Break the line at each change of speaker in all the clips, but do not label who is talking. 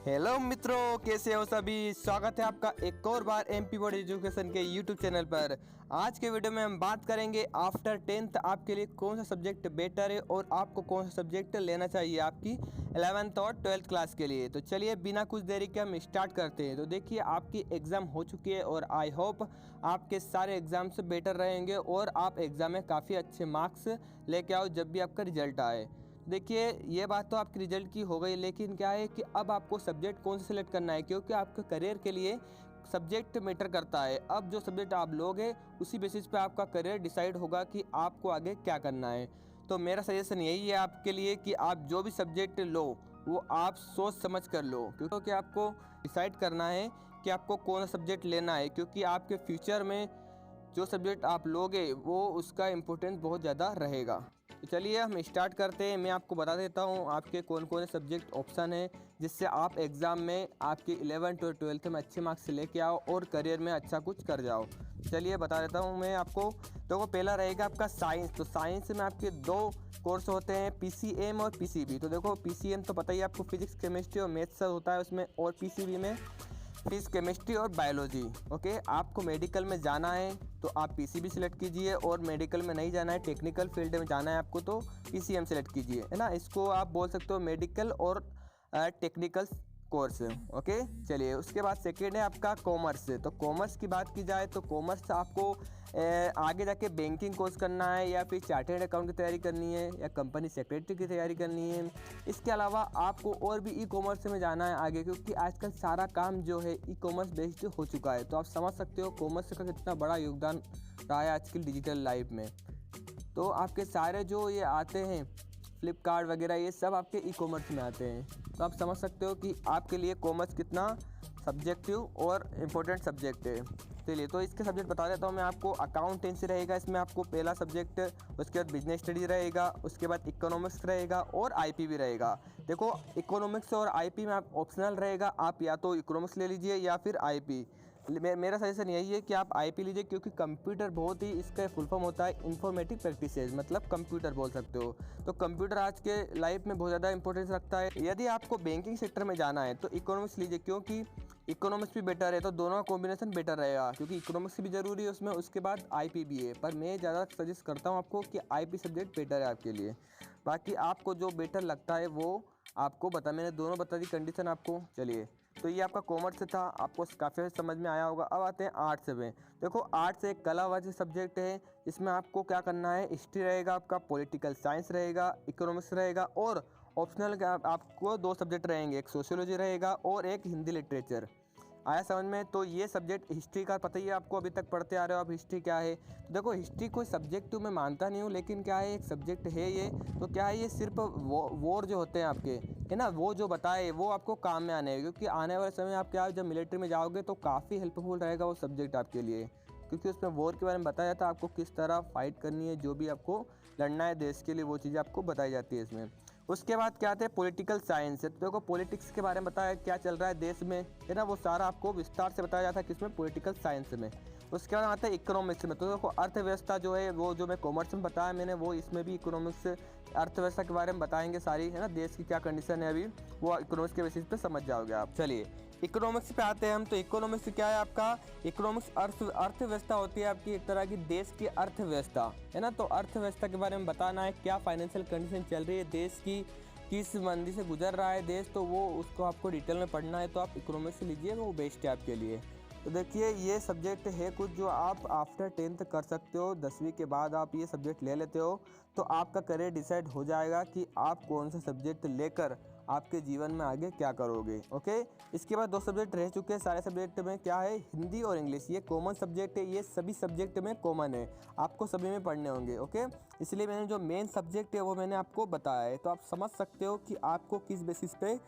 Hello मित्रों, कैसे हो सभी। स्वागत है आपका एक और बार एमपी बोर्ड एजुकेशन के यूट्यूब चैनल पर। आज के वीडियो में हम बात करेंगे आफ्टर 10th आपके लिए कौन सा सब्जेक्ट बेटर है और आपको कौन सा सब्जेक्ट लेना चाहिए आपकी 11th और 12th क्लास के लिए। तो चलिए बिना कुछ देरी के हम स्टार्ट करते हैं। तो देखिए, आपकी एग्ज़ाम हो चुकी है और आई होप आपके सारे एग्ज़ाम से बेटर रहेंगे और आप एग्ज़ाम में काफ़ी अच्छे मार्क्स लेके आओ जब भी आपका रिजल्ट आए। देखिए, ये बात तो आपकी रिजल्ट की हो गई, लेकिन क्या है कि अब आपको सब्जेक्ट कौन सा सिलेक्ट करना है, क्योंकि आपके करियर के लिए सब्जेक्ट मैटर करता है। अब जो सब्जेक्ट आप लोगे उसी बेसिस पे आपका करियर डिसाइड होगा कि आपको आगे क्या करना है। तो मेरा सजेशन यही है आपके लिए कि आप जो भी सब्जेक्ट लो वो आप सोच समझ कर लो, क्योंकि आपको डिसाइड करना है कि आपको कौन सा सब्जेक्ट लेना है, क्योंकि आपके फ्यूचर में जो सब्जेक्ट आप लोगे वो उसका इम्पोर्टेंस बहुत ज़्यादा रहेगा। तो चलिए हम स्टार्ट करते हैं। मैं आपको बता देता हूँ आपके कौन कौन से सब्जेक्ट ऑप्शन है, जिससे आप एग्ज़ाम में आपके 11th और 12th में अच्छे मार्क्स लेके आओ और करियर में अच्छा कुछ कर जाओ। चलिए बता देता हूँ मैं आपको। तो वो पहला रहेगा आपका साइंस। तो साइंस में आपके दो कोर्स होते हैं, पीसीएम और पीसीबी। तो देखो, पीसीएम तो पता ही आपको फिजिक्स केमिस्ट्री और मैथ्स होता है उसमें, और पीसीबी में फिजिक्स केमिस्ट्री और बायोलॉजी। ओके, आपको मेडिकल में जाना है तो आप पीसीबी सिलेक्ट कीजिए, और मेडिकल में नहीं जाना है, टेक्निकल फील्ड में जाना है आपको, तो पीसीएम सिलेक्ट कीजिए, है ना। इसको आप बोल सकते हो मेडिकल और टेक्निकल कोर्स। ओके, चलिए उसके बाद सेकेंड है आपका कॉमर्स। तो कॉमर्स की बात की जाए तो कॉमर्स आपको आगे जाके बैंकिंग कोर्स करना है, या फिर चार्टर्ड अकाउंट की तैयारी करनी है, या कंपनी सेक्रेटरी की तैयारी करनी है। इसके अलावा आपको और भी ई कॉमर्स में जाना है आगे, क्योंकि आजकल सारा काम जो है ई कॉमर्स बेस्ड हो चुका है। तो आप समझ सकते हो कॉमर्स का कितना बड़ा योगदान रहा है आज की डिजिटल लाइफ में। तो आपके सारे जो ये आते हैं फ्लिपकार्ट वगैरह, ये सब आपके ई कॉमर्स में आते हैं। तो आप समझ सकते हो कि आपके लिए कॉमर्स कितना सब्जेक्टिव और इम्पोर्टेंट सब्जेक्ट है। चलिए, तो इसके सब्जेक्ट बता देता हूँ मैं आपको। अकाउंटेंसी रहेगा इसमें आपको पहला सब्जेक्ट, उसके बाद बिजनेस स्टडी रहेगा, उसके बाद इकोनॉमिक्स रहेगा और आईपी भी रहेगा। देखो, इकोनॉमिक्स और आईपी में आप ऑप्शनल रहेगा, आप या तो इकोनॉमिक्स ले लीजिए या फिर आईपी। मेरा सजेशन यही है कि आप आईपी लीजिए, क्योंकि कंप्यूटर बहुत ही, इसका फुल फॉर्म होता है इंफॉर्मेटिव प्रैक्टिसेस, मतलब कंप्यूटर बोल सकते हो। तो कंप्यूटर आज के लाइफ में बहुत ज़्यादा इंपॉर्टेंस रखता है। यदि आपको बैंकिंग सेक्टर में जाना है तो इकोनॉमिक्स लीजिए, क्योंकि इकोनॉमिक्स भी बेटर है, तो दोनों का कॉम्बिनेशन बेटर रहेगा, क्योंकि इकोनॉमिक्स भी ज़रूरी है उसमें, उसके बाद आईपी भी है। पर मैं ज़्यादा सजेस्ट करता हूँ आपको कि आईपी सब्जेक्ट बेटर है आपके लिए। बाकी आपको जो बेटर लगता है वो आपको मैंने दोनों बता दी कंडीशन आपको। चलिए, तो ये आपका कॉमर्स था, आपको काफ़ी समझ में आया होगा। अब आते हैं आर्ट्स में। देखो, आर्ट्स एक कलावाची सब्जेक्ट है। इसमें आपको क्या करना है, हिस्ट्री रहेगा आपका, पॉलिटिकल साइंस रहेगा, इकोनॉमिक्स रहेगा, और ऑप्शनल आपको दो सब्जेक्ट रहेंगे, एक सोशियोलॉजी रहेगा और एक हिंदी लिटरेचर। आया समझ में। तो ये सब्जेक्ट हिस्ट्री का पता ही है आपको, अभी तक पढ़ते आ रहे हो आप हिस्ट्री क्या है। तो देखो, हिस्ट्री कोई सब्जेक्ट मैं मानता नहीं हूँ, लेकिन क्या है, एक सब्जेक्ट है ये। तो क्या है, ये सिर्फ वॉर जो होते हैं आपके, है ना, वो जो बताए वो आपको काम में आने हैं, क्योंकि आने वाले समय आप क्या, जब मिलिट्री में जाओगे तो काफ़ी हेल्पफुल रहेगा वो सब्जेक्ट आपके लिए, क्योंकि उसमें वॉर के बारे में बताया जाता है, आपको किस तरह फाइट करनी है, जो भी आपको लड़ना है देश के लिए, वो चीज़ें आपको बताई जाती है इसमें। उसके बाद क्या आते हैं, पॉलिटिकल साइंस है। तो देखो, पॉलिटिक्स के बारे में बताया क्या चल रहा है देश में, है ना, वो सारा आपको विस्तार से बताया जाता है किसमें, पॉलिटिकल साइंस में। उसके बाद आता है इकोनॉमिक्स में। तो देखो, अर्थव्यवस्था जो है वो जो मैं कॉमर्स में बताया मैंने, वो इसमें भी इकोनॉमिक्स अर्थव्यवस्था के बारे में बताएंगे सारी, है ना, देश की क्या कंडीशन है अभी, वो इकोनॉमिक्स के बेसिस पे समझ जाओगे आप। चलिए, इकोनॉमिक्स पे आते हैं हम। तो इकोनॉमिक्स क्या है आपका, इकोनॉमिक्स अर्थव्यवस्था होती है आपकी, एक तरह की देश की अर्थव्यवस्था, है ना। तो अर्थव्यवस्था के बारे में बताना है, क्या फाइनेंशियल कंडीशन चल रही है देश की, किस मंदी से गुजर रहा है देश, तो वो उसको आपको डिटेल में पढ़ना है। तो आप इकोनॉमिक्स लीजिए, वो बेस्ट है आपके लिए। तो देखिए, ये सब्जेक्ट है कुछ जो आप आफ्टर 10th कर सकते हो, 10वीं के बाद आप ये सब्जेक्ट ले लेते हो तो आपका करियर डिसाइड हो जाएगा कि आप कौन सा सब्जेक्ट लेकर आपके जीवन में आगे क्या करोगे। ओके, इसके बाद दो सब्जेक्ट रह चुके हैं सारे सब्जेक्ट में, क्या है, हिंदी और इंग्लिश। ये कॉमन सब्जेक्ट है, ये सभी सब्जेक्ट में कॉमन है, आपको सभी में पढ़ने होंगे। ओके, इसलिए मैंने जो मेन सब्जेक्ट है वो मैंने आपको बताया है। तो आप समझ सकते हो कि आपको किस बेसिस पे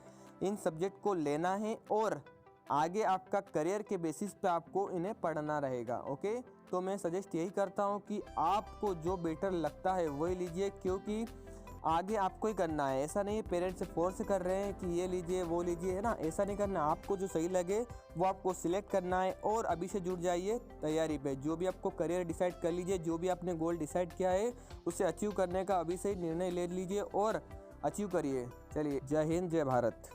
इन सब्जेक्ट को लेना है, और आगे आपका करियर के बेसिस पे आपको इन्हें पढ़ना रहेगा। ओके, तो मैं सजेस्ट यही करता हूँ कि आपको जो बेटर लगता है वही लीजिए, क्योंकि आगे आपको ही करना है। ऐसा नहीं पेरेंट्स से फोर्स कर रहे हैं कि ये लीजिए वो लीजिए, है ना, ऐसा नहीं करना। आपको जो सही लगे वो आपको सिलेक्ट करना है, और अभी से जुट जाइए तैयारी पे। जो भी आपको करियर डिसाइड कर लीजिए, जो भी आपने गोल डिसाइड किया है उसे अचीव करने का अभी से ही निर्णय ले लीजिए और अचीव करिए। चलिए, जय हिंद, जय भारत।